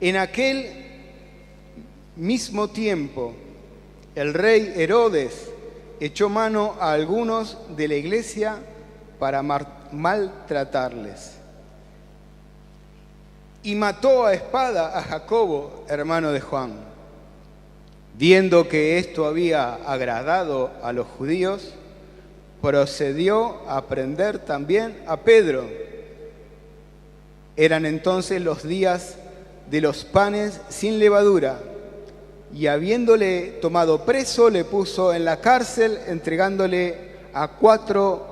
En aquel mismo tiempo, el rey Herodes echó mano a algunos de la iglesia para maltratarles. Y mató a espada a Jacobo, hermano de Juan. Viendo que esto había agradado a los judíos, procedió a prender también a Pedro. Eran entonces los días de los panes sin levadura, y habiéndole tomado preso, le puso en la cárcel, entregándole a 4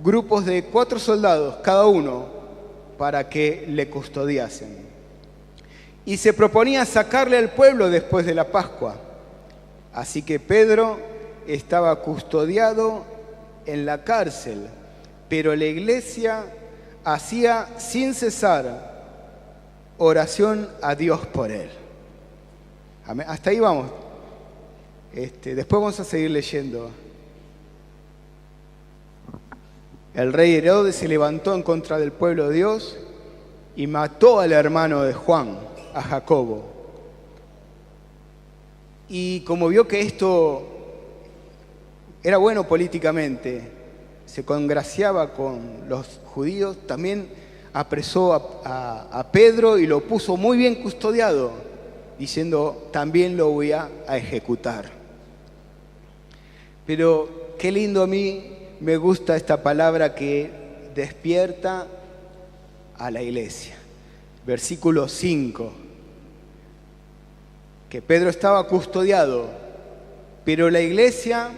grupos de 4 soldados, cada uno, para que le custodiasen. Y se proponía sacarle al pueblo después de la Pascua. Así que Pedro estaba custodiado en la cárcel, pero la iglesia hacía sin cesar oración a Dios por él. Amén. Hasta ahí vamos. Después vamos a seguir leyendo. El rey Herodes se levantó en contra del pueblo de Dios y mató al hermano de Juan, a Jacobo. Y como vio que esto era bueno políticamente, se congraciaba con los judíos, también apresó a Pedro y lo puso muy bien custodiado, diciendo, también lo voy a ejecutar. Pero qué lindo, a mí me gusta esta palabra que despierta a la iglesia. Versículo 5, que Pedro estaba custodiado, pero la iglesia,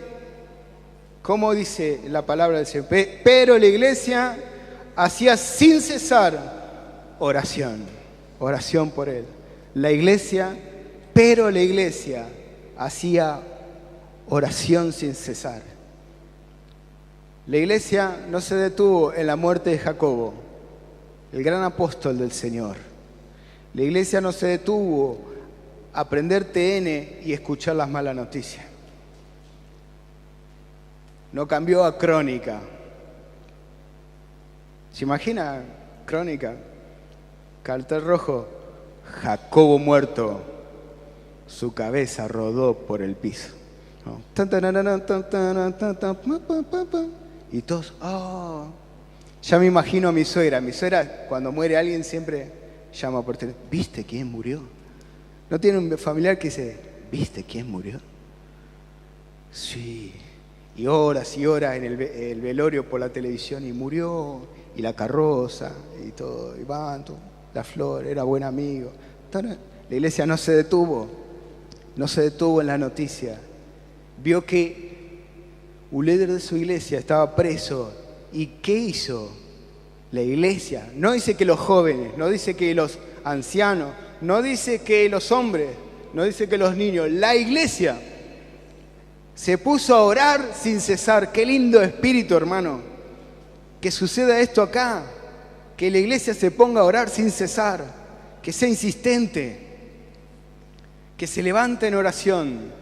¿cómo dice la palabra del Señor? Pero la iglesia hacía sin cesar oración por él. Pero la iglesia hacía oración sin cesar. La iglesia no se detuvo en la muerte de Jacobo, el gran apóstol del Señor. La iglesia no se detuvo a prender TN y escuchar las malas noticias. No cambió a Crónica. ¿Se imagina Crónica? Cartel rojo, Jacobo muerto, su cabeza rodó por el piso. Y todos, oh. Ya me imagino a mi suegra. Mi suegra, cuando muere alguien, siempre llama por teléfono. ¿Viste quién murió? ¿No tiene un familiar que dice, ¿viste quién murió? Sí. Y horas en el velorio por la televisión, y murió, y la carroza, y todo, y van, la flor, era buen amigo. La iglesia no se detuvo en la noticia. Vio que un líder de su iglesia estaba preso. ¿Y qué hizo la iglesia? No dice que los jóvenes, no dice que los ancianos, no dice que los hombres, no dice que los niños. La iglesia se puso a orar sin cesar. Qué lindo espíritu, hermano. Que suceda esto acá. Que la iglesia se ponga a orar sin cesar. Que sea insistente. Que se levante en oración.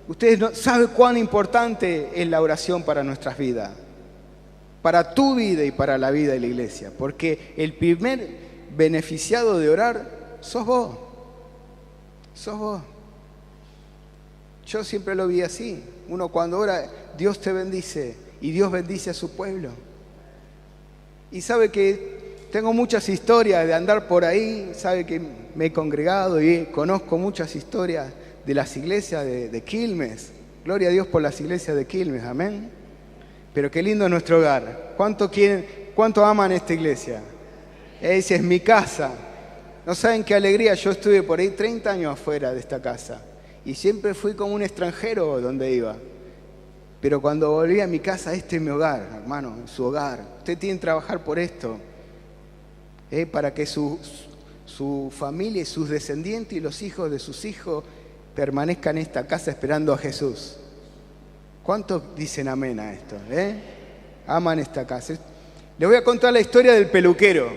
Ustedes no saben cuán importante es la oración para nuestras vidas. Para tu vida y para la vida de la iglesia. Porque el primer beneficiado de orar sos vos. Sos vos. Yo siempre lo vi así. Uno cuando ora, Dios te bendice y Dios bendice a su pueblo. Y sabe que tengo muchas historias de andar por ahí, sabe que me he congregado y conozco muchas historias de las iglesias de Quilmes. Gloria a Dios por las iglesias de Quilmes, amén. Pero qué lindo es nuestro hogar. ¿Cuánto aman esta iglesia? Esa es mi casa. No saben qué alegría, yo estuve por ahí 30 años afuera de esta casa. Y siempre fui como un extranjero donde iba. Pero cuando volví a mi casa, este es mi hogar, hermano, su hogar. Usted tiene que trabajar por esto. Para que su familia y sus descendientes y los hijos de sus hijos permanezcan en esta casa esperando a Jesús. ¿Cuántos dicen amén a esto? Aman esta casa. Les voy a contar la historia del peluquero.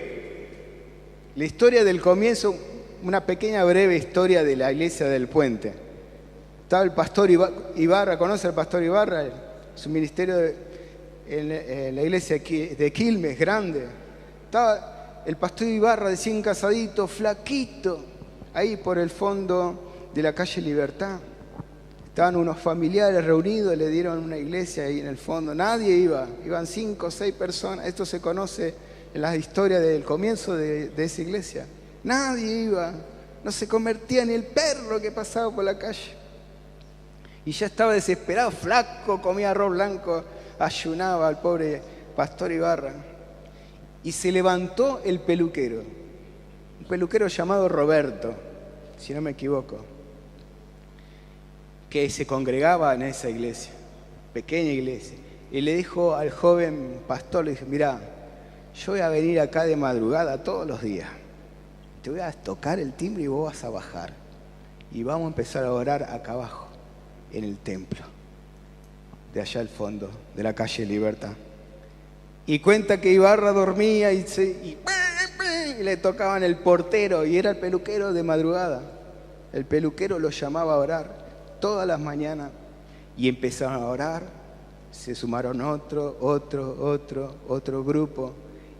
La historia del comienzo, una pequeña breve historia de la iglesia del Puente. Estaba el pastor Ibarra, ¿conoce al pastor Ibarra? Su ministerio en la iglesia de Quilmes, grande. Estaba el pastor Ibarra recién casadito, flaquito, ahí por el fondo de la calle Libertad. Estaban unos familiares reunidos, le dieron una iglesia ahí en el fondo. Nadie iba, iban 5 o 6 personas. Esto se conoce en la historia del comienzo de esa iglesia. Nadie iba, no se convertía ni el perro que pasaba por la calle. Y ya estaba desesperado, flaco, comía arroz blanco, ayunaba al pobre pastor Ibarra. Y se levantó el peluquero, un peluquero llamado Roberto, si no me equivoco, que se congregaba en esa iglesia, pequeña iglesia. Y le dijo al joven pastor, le dijo, mirá, yo voy a venir acá de madrugada todos los días. Te voy a tocar el timbre y vos vas a bajar. Y vamos a empezar a orar acá abajo, en el templo, de allá al fondo, de la calle Libertad. Y cuenta que Ibarra dormía y le tocaban el portero, y era el peluquero de madrugada. El peluquero lo llamaba a orar todas las mañanas, y empezaron a orar. Se sumaron otro grupo,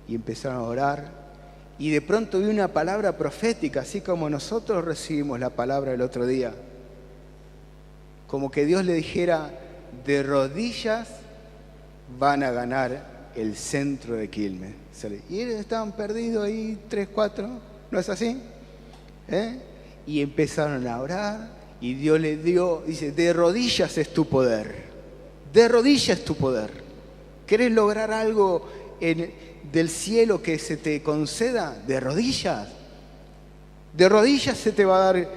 y empezaron a orar. Y de pronto vi una palabra profética, así como nosotros recibimos la palabra el otro día. Como que Dios le dijera, de rodillas van a ganar el centro de Quilmes. Y ellos estaban perdidos ahí, 3, 4, ¿no es así? Y empezaron a orar, y Dios les dio, dice, de rodillas es tu poder. De rodillas es tu poder. ¿Querés lograr algo del cielo que se te conceda? De rodillas. De rodillas se te va a dar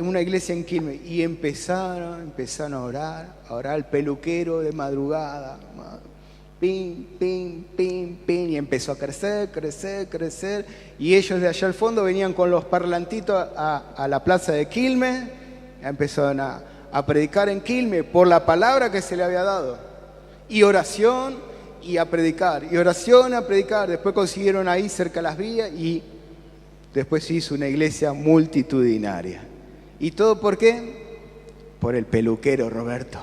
una iglesia en Quilmes. Y empezaron a orar el peluquero de madrugada. Pim, pim, pim, pim. Y empezó a crecer. Y ellos de allá al fondo venían con los parlantitos a la plaza de Quilmes. Empezaron a predicar en Quilmes por la palabra que se le había dado. Y oración y a predicar. Y oración a predicar. Después consiguieron ahí cerca de las vías y después se hizo una iglesia multitudinaria. ¿Y todo por qué? Por el peluquero Roberto,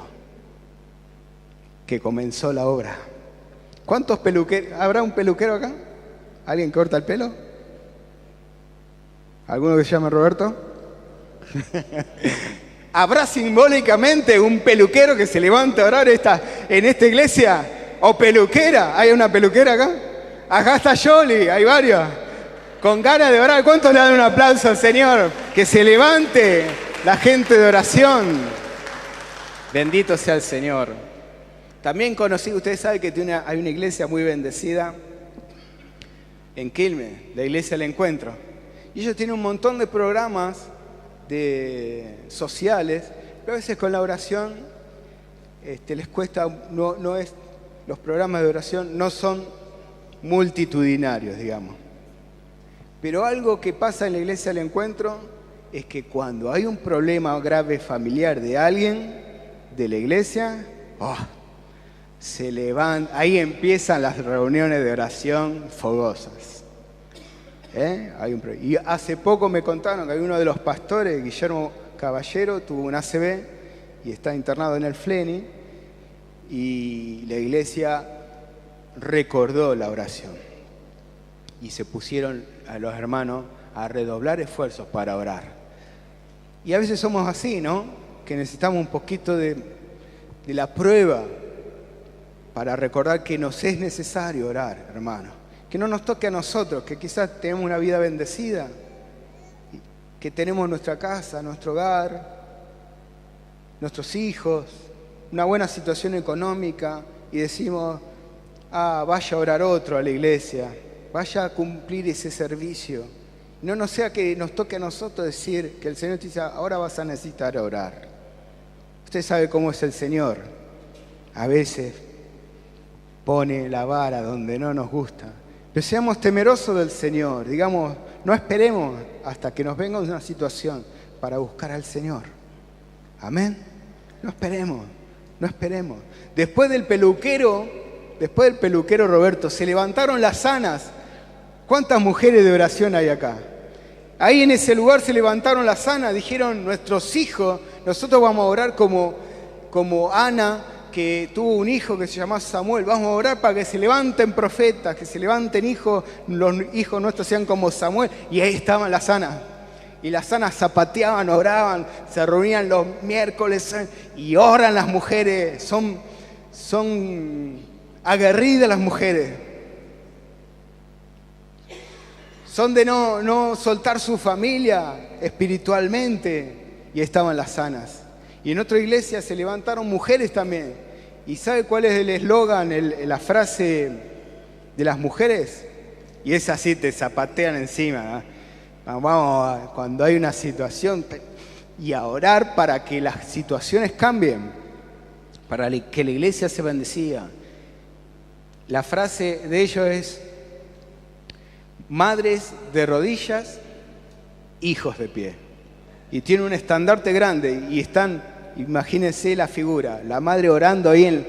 que comenzó la obra. ¿Cuántos peluqueros? ¿Habrá un peluquero acá? ¿Alguien corta el pelo? ¿Alguno que se llame Roberto? ¿Habrá simbólicamente un peluquero que se levante a orar en esta iglesia? ¿O peluquera? ¿Hay una peluquera acá? Acá está Yoli, hay varios. Con ganas de orar. ¿Cuántos le dan un aplauso al Señor? Que se levante la gente de oración. Bendito sea el Señor. También conocí, ustedes saben que hay una iglesia muy bendecida en Quilmes, la Iglesia del Encuentro. Y ellos tienen un montón de programas sociales, pero a veces con la oración les cuesta, los programas de oración no son multitudinarios, digamos. Pero algo que pasa en la Iglesia del Encuentro es que cuando hay un problema grave familiar de alguien de la iglesia, se levanta, ahí empiezan las reuniones de oración fogosas. Y hace poco me contaron que hay uno de los pastores, Guillermo Caballero, tuvo un ACV y está internado en el Fleni, y la iglesia recordó la oración y se pusieron a los hermanos a redoblar esfuerzos para orar. Y a veces somos así, ¿no? Que necesitamos un poquito de la prueba para recordar que nos es necesario orar, hermano. Que no nos toque a nosotros, que quizás tenemos una vida bendecida, que tenemos nuestra casa, nuestro hogar, nuestros hijos, una buena situación económica, y decimos, vaya a orar otro a la iglesia, vaya a cumplir ese servicio. No sea que nos toque a nosotros decir que el Señor te dice, ahora vas a necesitar orar. Usted sabe cómo es el Señor. A veces pone la vara donde no nos gusta. Pero seamos temerosos del Señor. Digamos, no esperemos hasta que nos venga una situación para buscar al Señor. Amén. No esperemos. Después del peluquero Roberto, se levantaron las sanas. ¿Cuántas mujeres de oración hay acá? Ahí en ese lugar se levantaron las sanas, dijeron nuestros hijos, nosotros vamos a orar como Ana, que tuvo un hijo que se llamaba Samuel, vamos a orar para que se levanten profetas, que se levanten hijos, los hijos nuestros sean como Samuel, y ahí estaban las sanas. Y las sanas zapateaban, oraban, se reunían los miércoles y oran las mujeres. Son aguerridas las mujeres. Son de no soltar su familia espiritualmente. Y estaban las sanas. Y en otra iglesia se levantaron mujeres también. ¿Y sabe cuál es el eslogan, la frase de las mujeres? Y es así, te zapatean encima, ¿eh? Vamos, cuando hay una situación, y a orar para que las situaciones cambien, para que la iglesia sea bendecida. La frase de ellos es: madres de rodillas, hijos de pie. Y tiene un estandarte grande y están, imagínense la figura, la madre orando ahí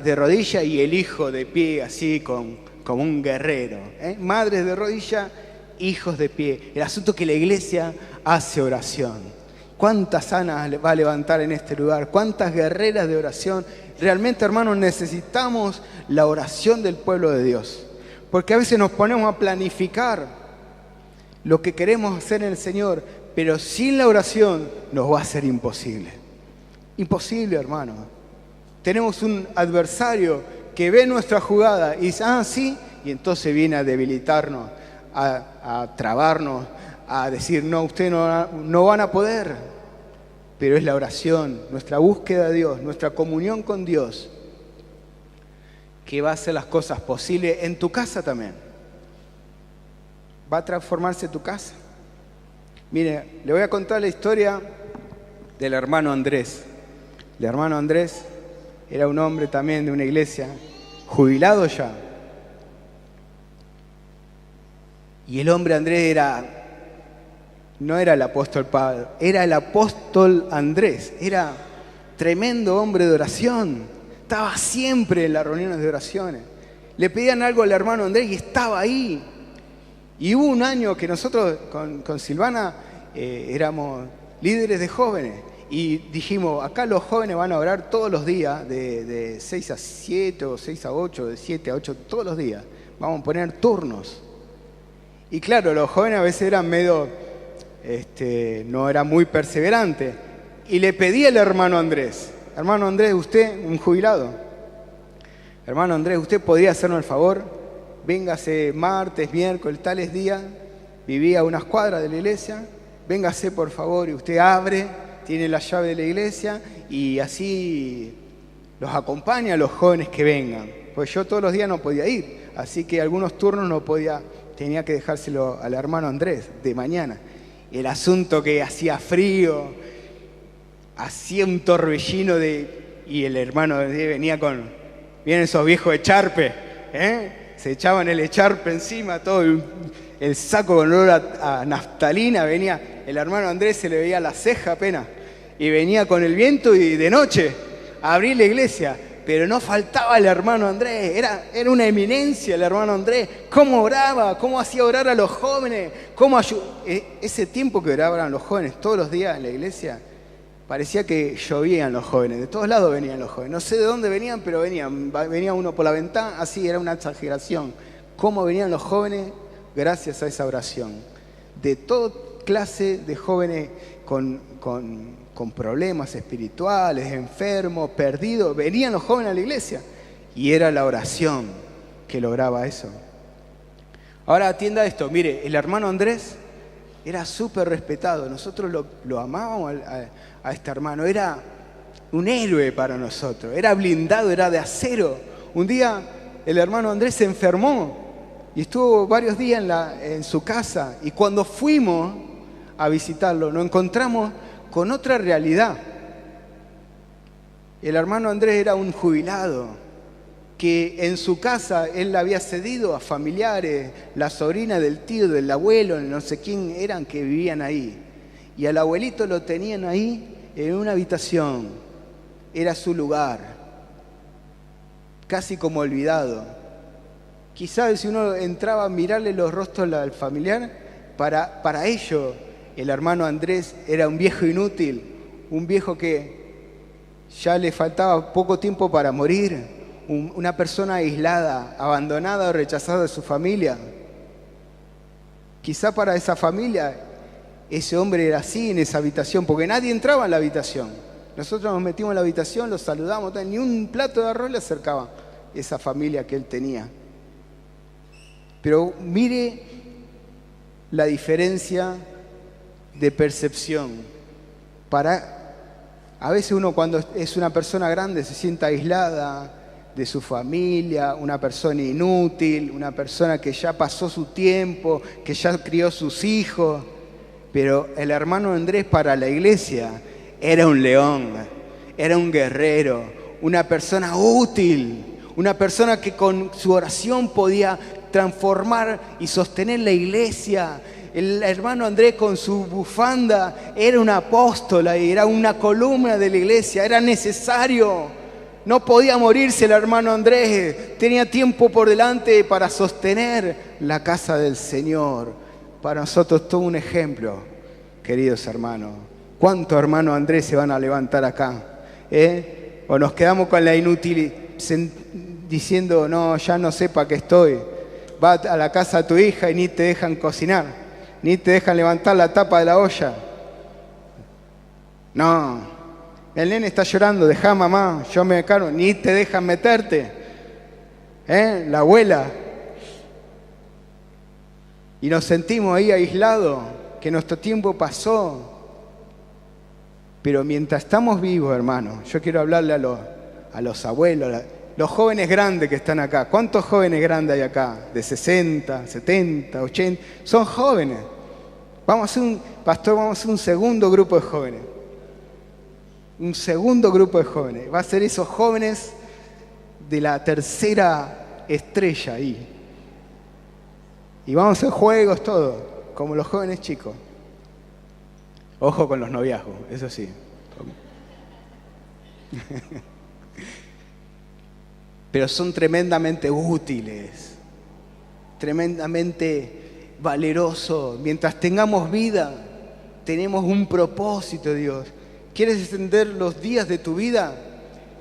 de rodillas y el hijo de pie así como un guerrero. Madres de rodillas, hijos de pie. El asunto es que la iglesia hace oración. ¿Cuántas sanas va a levantar en este lugar? ¿Cuántas guerreras de oración? Realmente, hermanos, necesitamos la oración del pueblo de Dios. Porque a veces nos ponemos a planificar lo que queremos hacer en el Señor, pero sin la oración nos va a ser imposible. Imposible, hermano. Tenemos un adversario que ve nuestra jugada y dice, sí, y entonces viene a debilitarnos, a trabarnos, a decir, no, ustedes no van a poder. Pero es la oración, nuestra búsqueda de Dios, nuestra comunión con Dios, que va a hacer las cosas posibles en tu casa también. Va a transformarse tu casa. Mire, le voy a contar la historia del hermano Andrés. El hermano Andrés era un hombre también de una iglesia, jubilado ya. Y el hombre Andrés no era el apóstol Pablo, era el apóstol Andrés. Era tremendo hombre de oración. Estaba siempre en las reuniones de oraciones. Le pedían algo al hermano Andrés y estaba ahí. Y hubo un año que nosotros con Silvana éramos líderes de jóvenes y dijimos, acá los jóvenes van a orar todos los días de 6 a 7 o 6 a 8, de 7 a 8, todos los días. Vamos a poner turnos. Y claro, los jóvenes a veces eran medio, no eran muy perseverantes. Y le pedí al hermano Andrés, usted, un jubilado, hermano Andrés, ¿usted podría hacernos el favor? Véngase martes, miércoles, tales días, vivía a unas cuadras de la iglesia, véngase por favor y usted abre, tiene la llave de la iglesia y así los acompaña a los jóvenes que vengan. Pues yo todos los días no podía ir, así que algunos turnos no podía, tenía que dejárselo al hermano Andrés de mañana. El asunto que hacía frío, hacía un torbellino y el hermano venía vienen esos viejos echarpe, se echaban el echarpe encima, todo el saco con olor a naftalina, venía, el hermano Andrés se le veía la ceja apenas, y venía con el viento y de noche a abrir la iglesia, pero no faltaba el hermano Andrés, era una eminencia el hermano Andrés, cómo oraba, cómo hacía orar a los jóvenes, ese tiempo que oraban los jóvenes todos los días en la iglesia, parecía que llovían los jóvenes, de todos lados venían los jóvenes. No sé de dónde venían, pero venían. Venía uno por la ventana, así era una exageración. Cómo venían los jóvenes gracias a esa oración. De toda clase de jóvenes con problemas espirituales, enfermos, perdidos, venían los jóvenes a la iglesia. Y era la oración que lograba eso. Ahora atienda esto, mire, el hermano Andrés era súper respetado. Nosotros lo amábamos a este hermano. Era un héroe para nosotros. Era blindado, era de acero. Un día el hermano Andrés se enfermó y estuvo varios días en su casa. Y cuando fuimos a visitarlo, nos encontramos con otra realidad. El hermano Andrés era un jubilado que en su casa él la había cedido a familiares, la sobrina del tío, del abuelo, no sé quién eran que vivían ahí. Y al abuelito lo tenían ahí en una habitación, era su lugar, casi como olvidado. Quizás si uno entraba a mirarle los rostros al familiar, para ellos el hermano Andrés era un viejo inútil, un viejo que ya le faltaba poco tiempo para morir. Una persona aislada, abandonada o rechazada de su familia. Quizá para esa familia Ese hombre era así en esa habitación, porque nadie entraba en la habitación. Nosotros nos metimos en la habitación, los saludamos, ni un plato de arroz le acercaba esa familia que él tenía. Pero mire la diferencia de percepción. A veces uno cuando es una persona grande se siente aislada de su familia, una persona inútil, una persona que ya pasó su tiempo, que ya crió sus hijos. Pero el hermano Andrés para la iglesia era un león, era un guerrero, una persona útil, una persona que con su oración podía transformar y sostener la iglesia. El hermano Andrés con su bufanda era un apóstol, era una columna de la iglesia, era necesario. No podía morirse el hermano Andrés, tenía tiempo por delante para sostener la casa del Señor. Para nosotros todo un ejemplo, queridos hermanos. ¿Cuántos hermanos Andrés se van a levantar acá? ¿O nos quedamos con la inútil diciendo, no, ya no sé para qué estoy? Va a la casa de tu hija y ni te dejan cocinar, ni te dejan levantar la tapa de la olla. No, el nene está llorando, dejá mamá, yo me cargo, ni te dejan meterte. La abuela. Y nos sentimos ahí aislados, que nuestro tiempo pasó. Pero mientras estamos vivos, hermanos, yo quiero hablarle a los abuelos, los jóvenes grandes que están acá. ¿Cuántos jóvenes grandes hay acá? De 60, 70, 80. Son jóvenes. Pastor, vamos a hacer un segundo grupo de jóvenes. Un segundo grupo de jóvenes. Va a ser esos jóvenes de la tercera estrella ahí. Y vamos a hacer juegos, todo, como los jóvenes chicos. Ojo con los noviazgos, eso sí. Pero son tremendamente útiles, tremendamente valerosos. Mientras tengamos vida, tenemos un propósito, Dios. ¿Quieres extender los días de tu vida?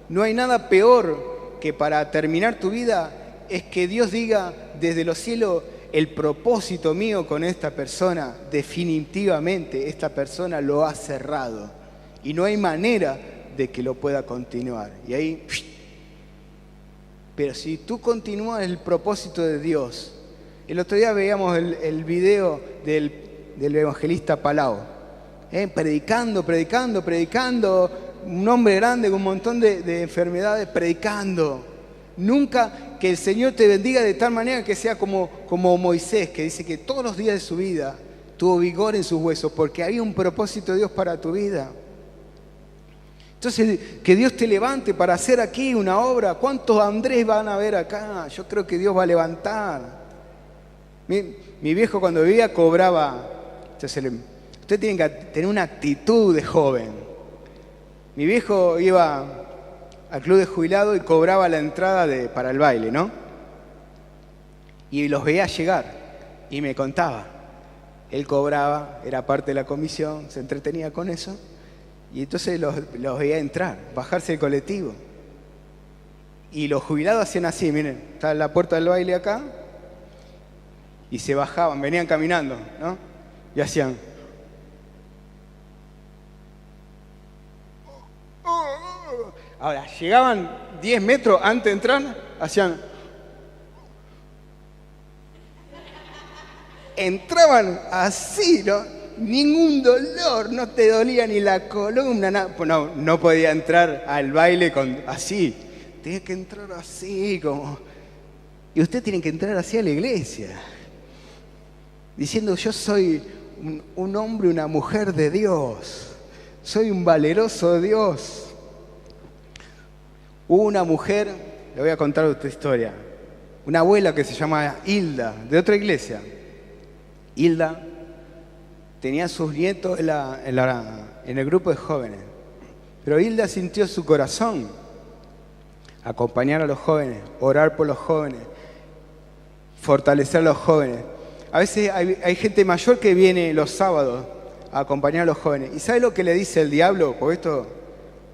No hay nada peor que para terminar tu vida es que Dios diga desde los cielos, el propósito mío con esta persona, definitivamente esta persona lo ha cerrado. Y no hay manera de que lo pueda continuar. Y ahí... Pero si tú continúas el propósito de Dios, el otro día veíamos el video del evangelista Palau, predicando, un hombre grande con un montón de enfermedades, predicando. Nunca que el Señor te bendiga de tal manera que sea como Moisés, que dice que todos los días de su vida tuvo vigor en sus huesos, porque había un propósito de Dios para tu vida. Entonces, que Dios te levante para hacer aquí una obra. ¿Cuántos Andrés van a ver acá? Yo creo que Dios va a levantar. Mi viejo cuando vivía cobraba. Entonces, usted tiene que tener una actitud de joven. Mi viejo iba al club de jubilado y cobraba la entrada para el baile, ¿no? Y los veía llegar y me contaba. Él cobraba, era parte de la comisión, se entretenía con eso. Y entonces los veía entrar, bajarse del colectivo. Y los jubilados hacían así, miren, está la puerta del baile acá, y se bajaban, venían caminando, ¿no? Y hacían... Ahora, llegaban 10 metros antes de entrar, hacían... Entraban así, ¿no? Ningún dolor, no te dolía ni la columna, nada. No podía entrar al baile así. Tenía que entrar así, como... Y usted tiene que entrar así a la iglesia. Diciendo, yo soy un hombre, una mujer de Dios. Soy un valeroso de Dios. Hubo una mujer, le voy a contar otra historia. Una abuela que se llama Hilda, de otra iglesia. Hilda tenía sus nietos en el grupo de jóvenes. Pero Hilda sintió su corazón acompañar a los jóvenes, orar por los jóvenes, fortalecer a los jóvenes. A veces hay gente mayor que viene los sábados a acompañar a los jóvenes. ¿Y sabe lo que le dice el diablo? Porque esto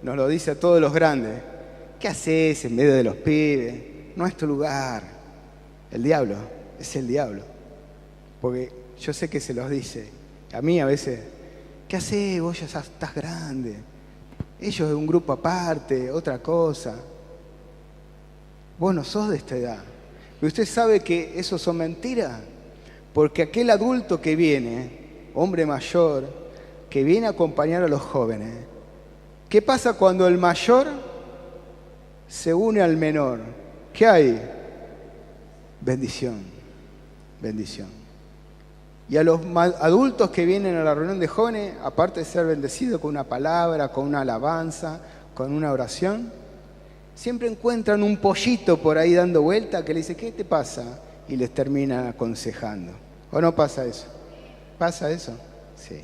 nos lo dice a todos los grandes. ¿Qué haces en medio de los pibes? No es tu lugar. El diablo, es el diablo. Porque yo sé que se los dice. A mí a veces, ¿qué hacés? Vos ya estás grande. Ellos es un grupo aparte, otra cosa. Vos no sos de esta edad. Pero usted sabe que eso son mentiras. Porque aquel adulto que viene, hombre mayor, que viene a acompañar a los jóvenes, ¿qué pasa cuando el mayor se une al menor? ¿Qué hay? Bendición, bendición. Y a los adultos que vienen a la reunión de jóvenes, aparte de ser bendecidos con una palabra, con una alabanza, con una oración, siempre encuentran un pollito por ahí dando vuelta que le dice, ¿qué te pasa? Y les termina aconsejando. ¿O no pasa eso? ¿Pasa eso? Sí.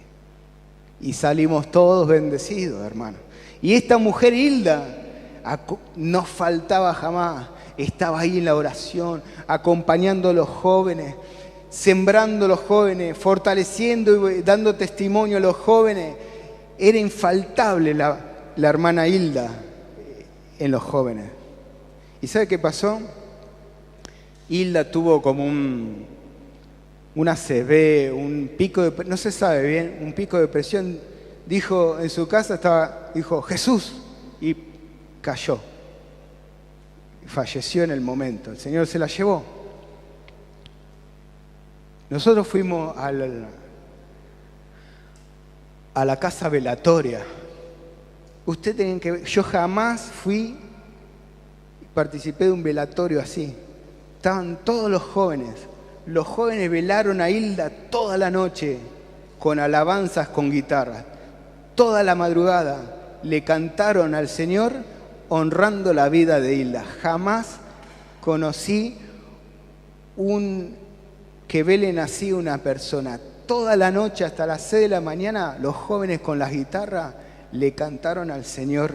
Y salimos todos bendecidos, hermano. Y esta mujer Hilda no faltaba jamás. Estaba ahí en la oración, acompañando a los jóvenes, sembrando a los jóvenes, fortaleciendo y dando testimonio a los jóvenes. Era infaltable la hermana Hilda en los jóvenes. ¿Y sabe qué pasó? Hilda tuvo como un ACV, un pico de, no se sabe bien, un pico de presión. Dijo, en su casa dijo, Jesús, y cayó. Falleció en el momento. El Señor se la llevó. Nosotros fuimos a la casa velatoria. Usted tiene que ver, yo jamás participé de un velatorio así. Estaban todos los jóvenes. Los jóvenes velaron a Hilda toda la noche con alabanzas con guitarra. Toda la madrugada le cantaron al Señor honrando la vida de Hilda. Jamás conocí que velen así una persona. Toda la noche hasta las 6 de la mañana los jóvenes con las guitarras le cantaron al Señor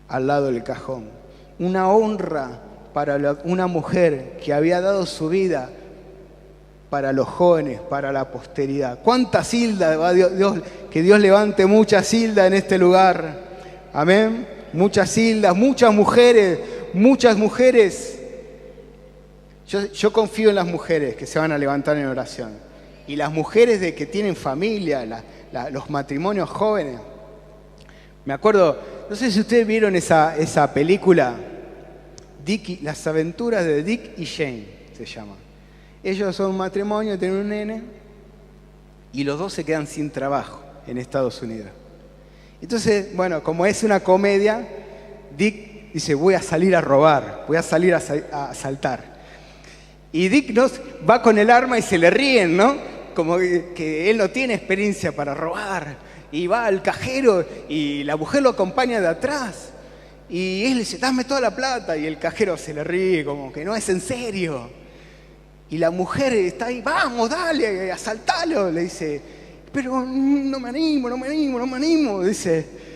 al lado del cajón. Una honra para una mujer que había dado su vida para los jóvenes, para la posteridad. ¿Cuántas Hildas va Dios? Que Dios levante muchas Hildas en este lugar. Amén. Muchas Hildas, muchas mujeres. Yo confío en las mujeres que se van a levantar en oración. Y las mujeres que tienen familia, los matrimonios jóvenes. Me acuerdo, no sé si ustedes vieron esa película, Las aventuras de Dick y Jane, se llama. Ellos son un matrimonio, tienen un nene, y los dos se quedan sin trabajo en Estados Unidos. Entonces, bueno, como es una comedia, Dick dice, voy a salir a robar, voy a salir a asaltar. Y Dick va con el arma y se le ríen, ¿no? Como que él no tiene experiencia para robar. Y va al cajero y la mujer lo acompaña de atrás. Y él le dice, dame toda la plata. Y el cajero se le ríe, como que no es en serio. Y la mujer está ahí, vamos, dale, asaltalo. Le dice, pero no me animo. Dice.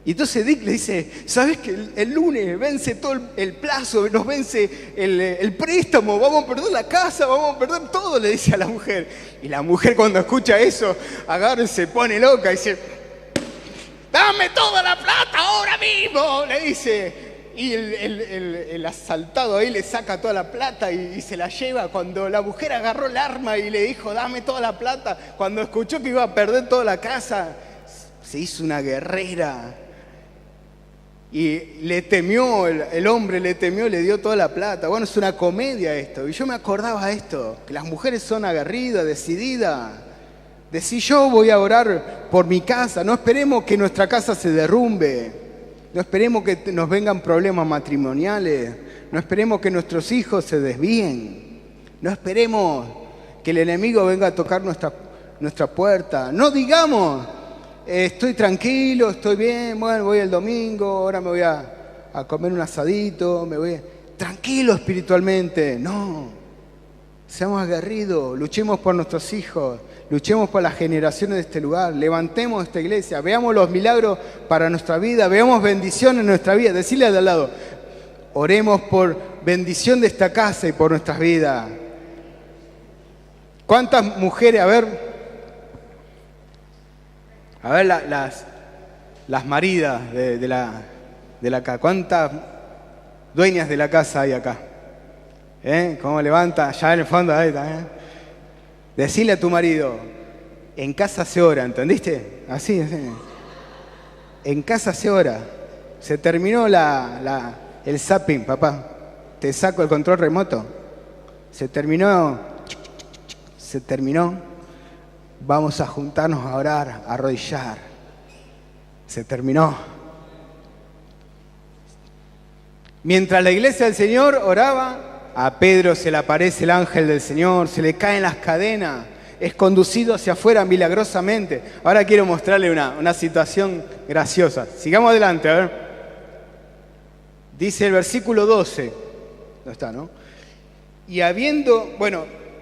Y entonces Dick le dice, ¿sabes que el lunes vence todo el plazo, nos vence el préstamo, vamos a perder la casa, vamos a perder todo? Le dice a la mujer. Y la mujer cuando escucha eso, agarra y se pone loca y dice, dame toda la plata ahora mismo, le dice. Y el asaltado ahí le saca toda la plata y se la lleva. Cuando la mujer agarró el arma y le dijo, dame toda la plata, cuando escuchó que iba a perder toda la casa, se hizo una guerrera. Y le temió, el hombre le temió, le dio toda la plata. Bueno, es una comedia esto. Y yo me acordaba de esto, que las mujeres son aguerridas, decididas. Decir, yo voy a orar por mi casa. No esperemos que nuestra casa se derrumbe. No esperemos que nos vengan problemas matrimoniales. No esperemos que nuestros hijos se desvíen. No esperemos que el enemigo venga a tocar nuestra puerta. No digamos, estoy tranquilo, estoy bien, bueno, voy el domingo, ahora me voy a comer un asadito, tranquilo espiritualmente. No, seamos aguerridos, luchemos por nuestros hijos, luchemos por las generaciones de este lugar, levantemos esta iglesia, veamos los milagros para nuestra vida, veamos bendición en nuestra vida. Decirle de al lado, oremos por bendición de esta casa y por nuestras vidas. ¿Cuántas mujeres, a ver las maridas de la casa, cuántas dueñas de la casa hay acá? ¿Cómo levanta? Allá en el fondo, ahí está. Decile a tu marido, En casa se ora, ¿entendiste? Así, así. En casa se ora. Se terminó el zapping, papá. Te saco el control remoto. Se terminó. Se terminó. Vamos a juntarnos a orar, a arrodillar. Se terminó. Mientras la iglesia del Señor oraba, a Pedro se le aparece el ángel del Señor, se le caen las cadenas, es conducido hacia afuera milagrosamente. Ahora quiero mostrarle una situación graciosa. Sigamos adelante, a ver. Dice el versículo 12. No está, ¿no? Y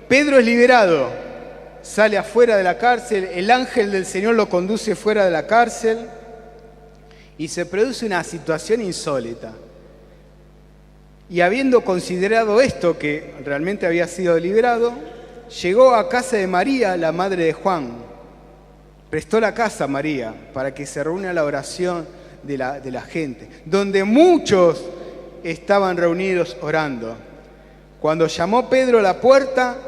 Pedro es liberado, sale afuera de la cárcel, el ángel del Señor lo conduce fuera de la cárcel y se produce una situación insólita. Y habiendo considerado esto, que realmente había sido liberado, llegó a casa de María, la madre de Juan. Prestó la casa a María para que se reúna la oración de la gente, donde muchos estaban reunidos orando. Cuando llamó Pedro a la puerta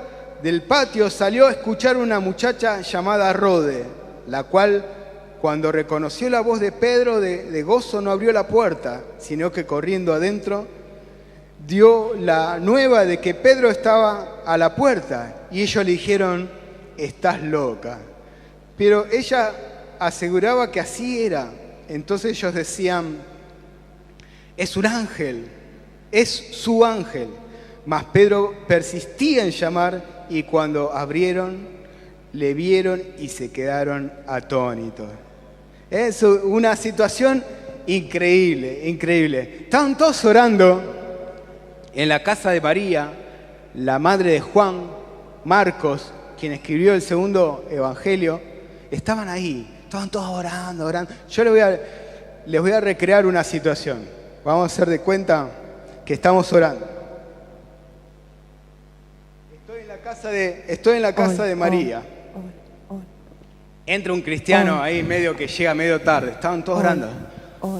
del patio, salió a escuchar una muchacha llamada Rode, la cual, cuando reconoció la voz de Pedro de gozo, no abrió la puerta, sino que corriendo adentro, dio la nueva de que Pedro estaba a la puerta y ellos le dijeron, estás loca. Pero ella aseguraba que así era. Entonces ellos decían, es un ángel, es su ángel. Mas Pedro persistía en llamar y cuando abrieron, le vieron y se quedaron atónitos. Es una situación increíble, increíble. Estaban todos orando en la casa de María, la madre de Juan, Marcos, quien escribió el segundo evangelio, estaban ahí, estaban todos orando, orando. Yo les voy a recrear una situación. Vamos a hacer de cuenta que estamos orando. Estoy en la casa de María. Entra un cristiano ahí medio que llega medio tarde. Estaban todos orando.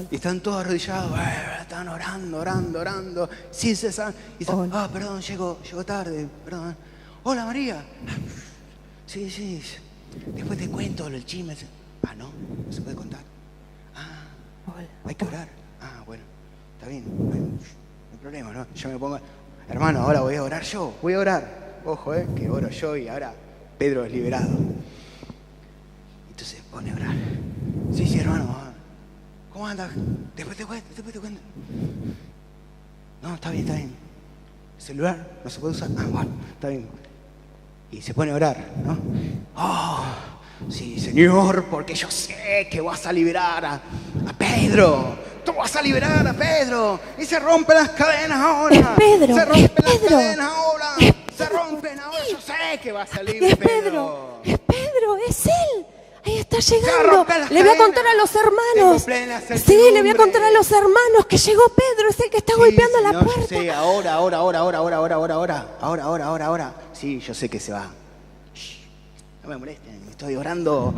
Y están todos arrodillados, están orando. Sí, César. Y están, perdón, llego tarde, perdón. Hola, María. Sí. Después te cuento el chisme. No se puede contar. Hola. Hay que orar. Bueno, está bien. No hay problema, ¿no? Yo me pongo, hermano, ahora voy a orar yo. Voy a orar. Ojo, que oro yo y ahora Pedro es liberado. Entonces pone a orar. Sí, hermano. ¿Cómo andas? Después te cuento. No, está bien. ¿El celular no se puede usar? Bueno, está bien. Y se pone a orar, ¿no? Sí, Señor, porque yo sé que vas a liberar a Pedro. Tú vas a liberar a Pedro. Y se rompen las cadenas ahora. Es Pedro. Se rompen las cadenas ahora. Se rompen ahora. Yo sé que va a salir Pedro. Es Pedro, es él. Ahí está llegando. Le voy a contar a los hermanos. Sí, le voy a contar a los hermanos que llegó Pedro, es el que está golpeando la puerta. Sí, ahora. Sí, yo sé que se va. No me molesten, estoy orando.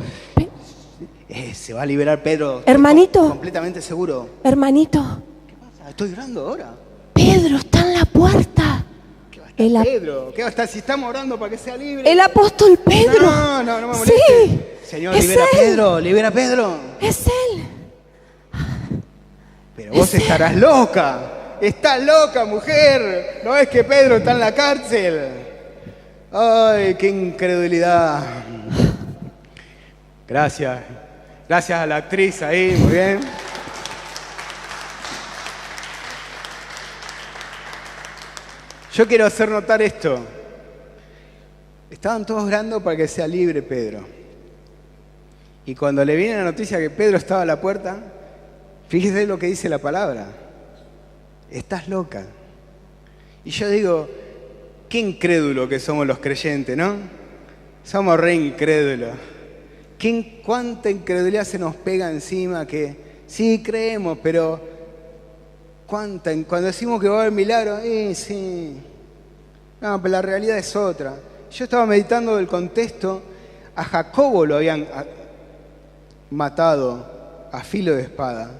Se va a liberar Pedro. Hermanito. Completamente seguro. Hermanito. ¿Qué pasa? Estoy orando ahora. Pedro está en la puerta. ¿Qué va a estar Pedro? ¿Qué va a estar si estamos orando para que sea libre? El apóstol Pedro. No me molestes. Sí. Señor, libera a Pedro. Es él. Pero vos estarás loca. Estás loca, mujer. ¿No es que Pedro está en la cárcel? Ay, qué incredulidad. Gracias a la actriz ahí, muy bien. Yo quiero hacer notar esto. Estaban todos orando para que sea libre Pedro. Y cuando le viene la noticia que Pedro estaba a la puerta, fíjese lo que dice la palabra. Estás loca. Y yo digo, qué incrédulo que somos los creyentes, ¿no? Somos re incrédulos. ¿Cuánta incredulidad se nos pega encima que sí creemos, pero cuando decimos que va a haber milagro, sí. No, pero la realidad es otra. Yo estaba meditando del contexto. A Jacobo lo habían matado a filo de espada.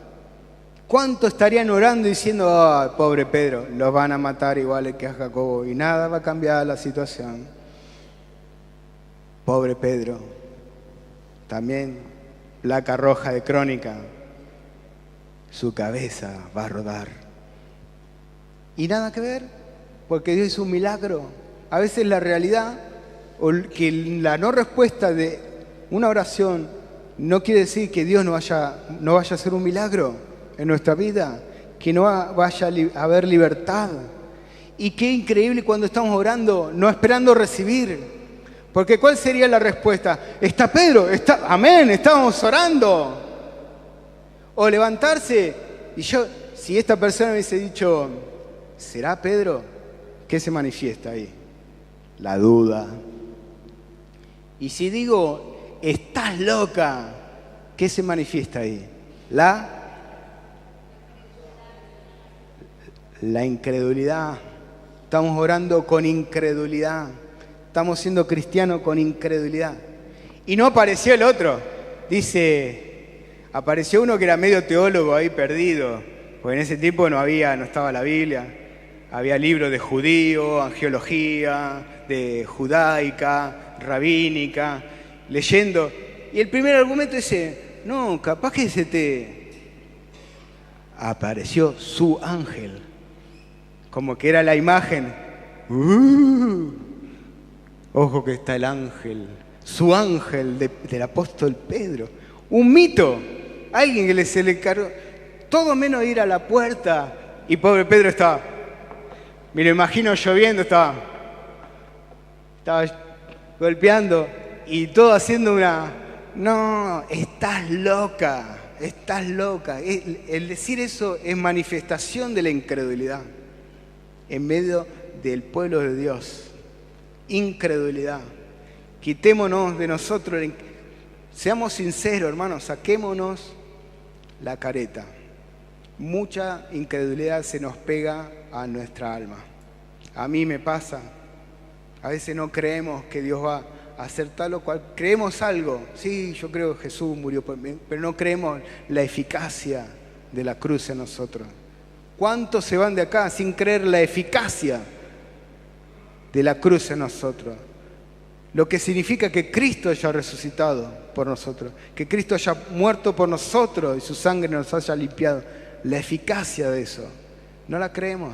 ¿Cuánto estarían orando diciendo, pobre Pedro, los van a matar igual que a Jacobo? Y nada va a cambiar la situación. Pobre Pedro. También placa roja de Crónica. Su cabeza va a rodar. Y nada que ver, porque Dios hizo un milagro. A veces la realidad, o que la no respuesta de una oración, no quiere decir que Dios no vaya a hacer un milagro en nuestra vida, que no vaya a haber libertad. Y qué increíble cuando estamos orando, no esperando recibir. Porque ¿cuál sería la respuesta? Está Pedro, amén, estábamos orando. O levantarse, y si esta persona me hubiese dicho, ¿será Pedro? ¿Qué se manifiesta ahí? La duda. Y si digo, estás loca, ¿qué se manifiesta ahí? La incredulidad. Estamos orando con incredulidad. Estamos siendo cristianos con incredulidad. Y no apareció el otro. Apareció uno que era medio teólogo ahí perdido. Porque en ese tiempo no estaba la Biblia. Había libros de judío, angiología, de judaica, rabínica, leyendo. Y el primer argumento dice, no, capaz que apareció su ángel. Como que era la imagen. Ojo que está el ángel, su ángel del apóstol Pedro. Un mito, alguien que se le encargó, todo menos ir a la puerta. Y pobre Pedro estaba, me lo imagino lloviendo, estaba golpeando y todo haciendo no, estás loca, estás loca. El decir eso es manifestación de la incredulidad en medio del pueblo de Dios. Incredulidad. Quitémonos de nosotros, seamos sinceros, hermanos, saquémonos la careta. Mucha incredulidad se nos pega a nuestra alma. A mí me pasa. A veces no creemos que Dios va a hacer tal o cual. Creemos algo. Sí, yo creo que Jesús murió por mí, pero no creemos la eficacia de la cruz en nosotros. ¿Cuántos se van de acá sin creer la eficacia de la cruz en nosotros? Lo que significa que Cristo haya resucitado por nosotros, que Cristo haya muerto por nosotros y su sangre nos haya limpiado. La eficacia de eso, no la creemos.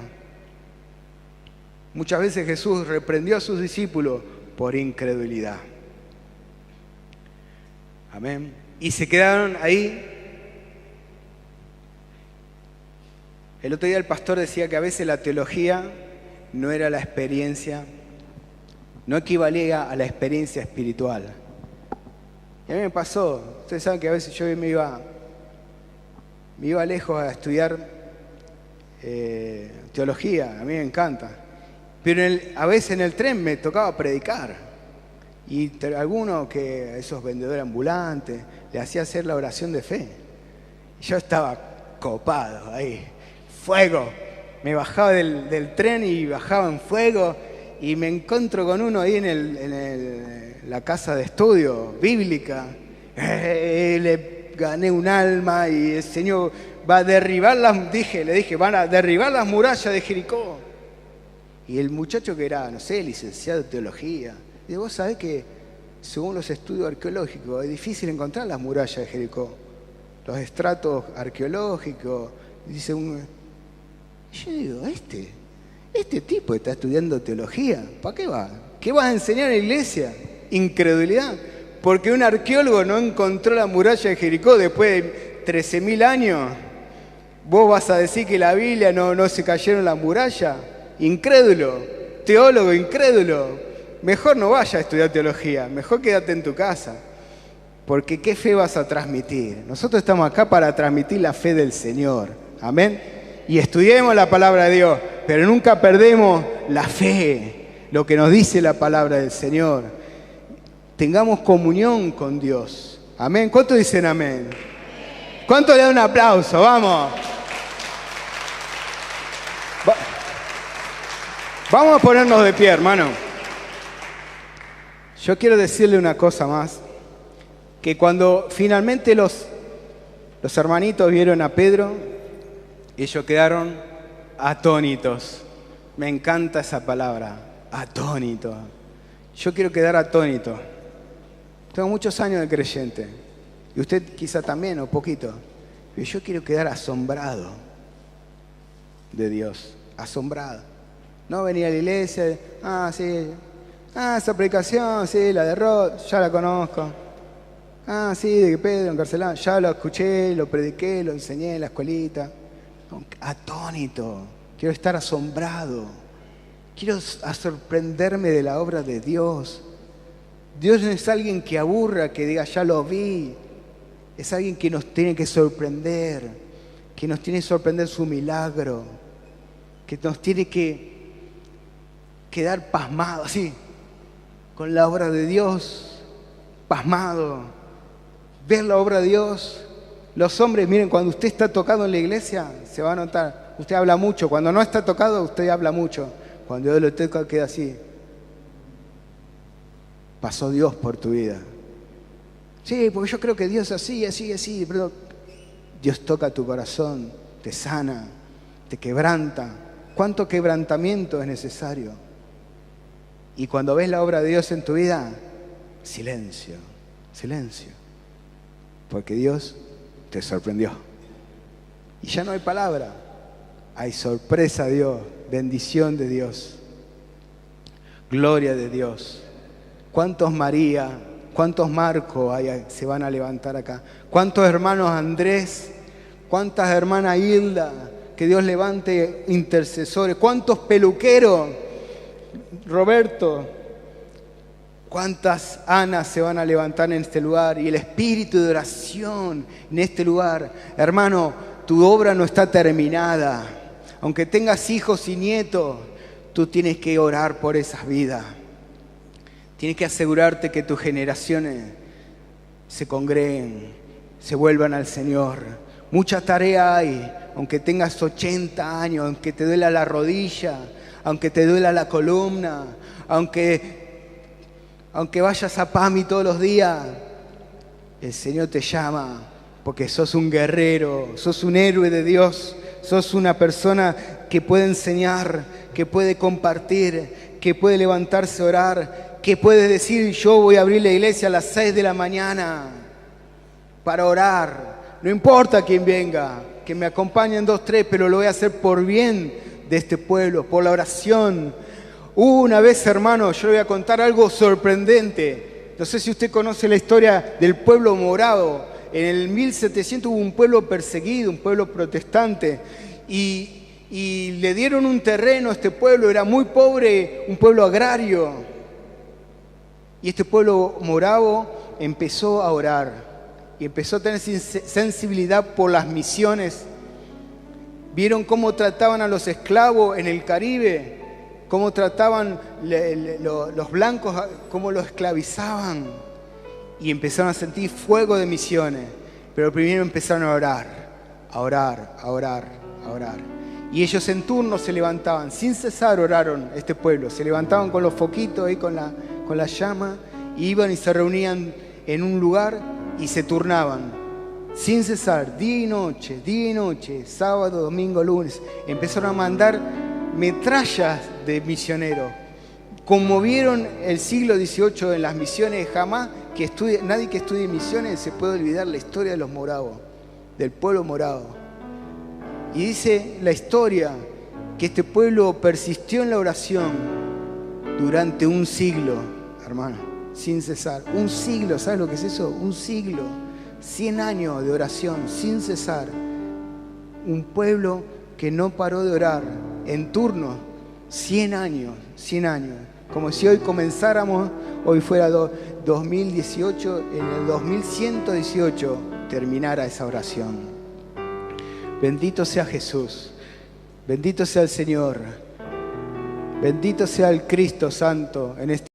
Muchas veces Jesús reprendió a sus discípulos por incredulidad. Amén. Y se quedaron ahí. El otro día el pastor decía que a veces la teología no era la experiencia, no equivalía a la experiencia espiritual. Y a mí me pasó, ustedes saben que a veces yo me iba lejos a estudiar teología, a mí me encanta. Pero a veces en el tren me tocaba predicar. Y alguno que esos vendedores ambulantes le hacía hacer la oración de fe. Y yo estaba copado ahí, fuego. Me bajaba del tren y bajaba en fuego y me encuentro con uno ahí en la casa de estudio bíblica. Le gané un alma y el Señor va a derribar le dije, van a derribar las murallas de Jericó. Y el muchacho que era, no sé, licenciado en teología, digo, vos sabés que según los estudios arqueológicos es difícil encontrar las murallas de Jericó, los estratos arqueológicos, dice uno. Yo digo, este tipo está estudiando teología, ¿para qué va? ¿Qué vas a enseñar en la iglesia? Incredulidad. Porque un arqueólogo no encontró la muralla de Jericó después de 13.000 años. ¿Vos vas a decir que la Biblia no se cayeron las murallas? Incrédulo, teólogo incrédulo. Mejor no vayas a estudiar teología, mejor quédate en tu casa. Porque ¿qué fe vas a transmitir? Nosotros estamos acá para transmitir la fe del Señor. Amén. Y estudiemos la palabra de Dios, pero nunca perdemos la fe, lo que nos dice la palabra del Señor. Tengamos comunión con Dios. Amén. ¿Cuántos dicen amén? ¿Cuántos le dan un aplauso? Vamos. Vamos a ponernos de pie, hermano. Yo quiero decirle una cosa más, que cuando finalmente los hermanitos vieron a Pedro, ellos quedaron atónitos. Me encanta esa palabra, atónito. Yo quiero quedar atónito. Tengo muchos años de creyente. Y usted quizá también, o poquito. Pero yo quiero quedar asombrado de Dios. Asombrado. No venir a la iglesia, sí. Esa predicación, sí, la de Rod, ya la conozco. Sí, de que Pedro encarcelado, ya lo escuché, lo prediqué, lo enseñé en la escuelita. Atónito. Quiero estar asombrado. Quiero sorprenderme de la obra de Dios. Dios no es alguien que aburra, que diga, ya lo vi. Es alguien que nos tiene que sorprender, que nos tiene que sorprender su milagro, que nos tiene que quedar pasmado, así, con la obra de Dios, pasmado. Ver la obra de Dios. Los hombres, miren, cuando usted está tocado en la iglesia, se va a notar. Usted habla mucho. Cuando no está tocado, usted habla mucho. Cuando Dios lo toca, queda así. Pasó Dios por tu vida. Sí, porque yo creo que Dios así, pero Dios toca tu corazón, te sana, te quebranta. ¿Cuánto quebrantamiento es necesario? Y cuando ves la obra de Dios en tu vida, silencio, silencio. Porque Dios te sorprendió. Y ya no hay palabra. Hay sorpresa de Dios, bendición de Dios, gloria de Dios. ¿Cuántos María, cuántos Marcos se van a levantar acá? ¿Cuántos hermanos Andrés? ¿Cuántas hermanas Hilda? Que Dios levante intercesores. ¿Cuántos peluqueros? Roberto. ¿Cuántas Anas se van a levantar en este lugar? Y el espíritu de oración en este lugar. Hermano, tu obra no está terminada. Aunque tengas hijos y nietos, tú tienes que orar por esas vidas. Tienes que asegurarte que tus generaciones se congreguen, se vuelvan al Señor. Mucha tarea hay, aunque tengas 80 años, aunque te duela la rodilla, aunque te duela la columna, aunque vayas a PAMI todos los días, el Señor te llama porque sos un guerrero, sos un héroe de Dios, sos una persona que puede enseñar, que puede compartir, que puede levantarse a orar, que puede decir, yo voy a abrir la iglesia a las 6 de la mañana para orar. No importa quién venga, que me acompañen 2, 3, pero lo voy a hacer por bien de este pueblo, por la oración. Una vez, hermano, yo le voy a contar algo sorprendente. No sé si usted conoce la historia del pueblo morado. En el 1700 hubo un pueblo perseguido, un pueblo protestante, y le dieron un terreno a este pueblo, era muy pobre, un pueblo agrario. Y este pueblo moravo empezó a orar y empezó a tener sensibilidad por las misiones. Vieron cómo trataban a los esclavos en el Caribe, cómo trataban los blancos, cómo los esclavizaban. Y empezaron a sentir fuego de misiones. Pero primero empezaron a orar, a orar, a orar, a orar. Y ellos en turno se levantaban, sin cesar oraron este pueblo. Se levantaban con los foquitos ahí, con la llama, y iban y se reunían en un lugar y se turnaban. Sin cesar, día y noche, sábado, domingo, lunes. Empezaron a mandar metrallas de misioneros. Conmovieron el siglo XVIII en las misiones. Jamás nadie que estudie misiones se puede olvidar la historia de los moravos, del pueblo moravo. Y dice la historia que este pueblo persistió en la oración durante un siglo, hermano, sin cesar. Un siglo, ¿sabes lo que es eso? Un siglo, 100 años de oración sin cesar. Un pueblo que no paró de orar en turno, 100 años, 100 años. Como si hoy comenzáramos, hoy fuera 2018, en el 2118 terminara esa oración. Bendito sea Jesús, bendito sea el Señor, bendito sea el Cristo Santo en este